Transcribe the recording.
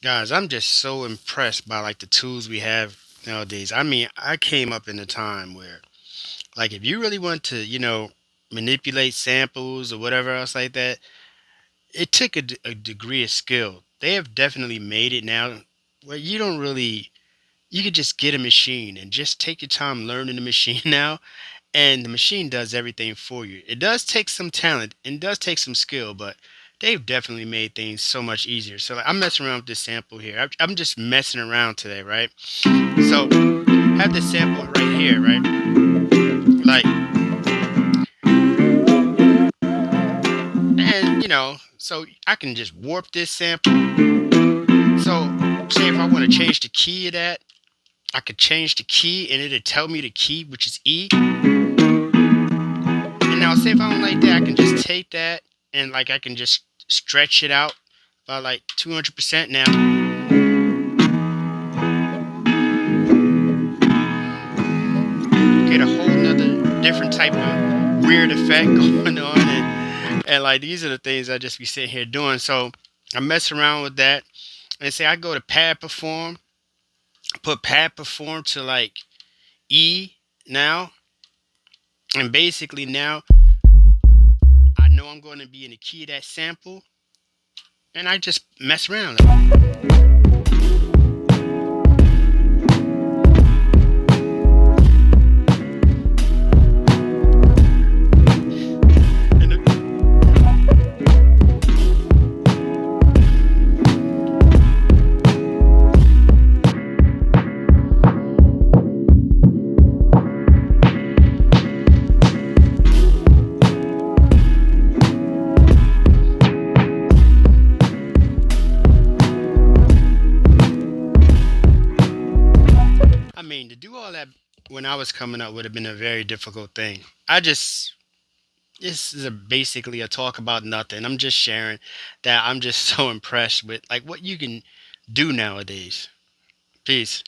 Guys, I'm just so impressed by like the tools we have nowadays. I mean, I came up in a time where like if you really want to, manipulate samples or whatever else like that, it took a degree of skill. They have definitely made it now where you don't really you could just get a machine and just take your time learning the machine now, and the machine does everything for you. It does take some talent and does take some skill, but they've definitely made things so much easier. So like, I'm messing around with this sample here. I'm just messing around today, right? So have this sample right here, right? Like, and so I can just warp this sample. So say if I want to change the key of that, I could change the key and it'll tell me the key, which is E. And now say if I don't like that, I can just take that and like I can just stretch it out by like 200% now. Get a whole nother different type of weird effect going on, and like these are the things I just be sitting here doing. So I mess around with that and say I go to pad perform, put pad perform to like E now, and basically now I know I'm going to be in the key of that sample, and I just mess around. And I mean, to do all that when I was coming up would have been a very difficult thing. I just this is basically a talk about nothing. I'm just sharing that I'm just so impressed with like what you can do nowadays. Peace.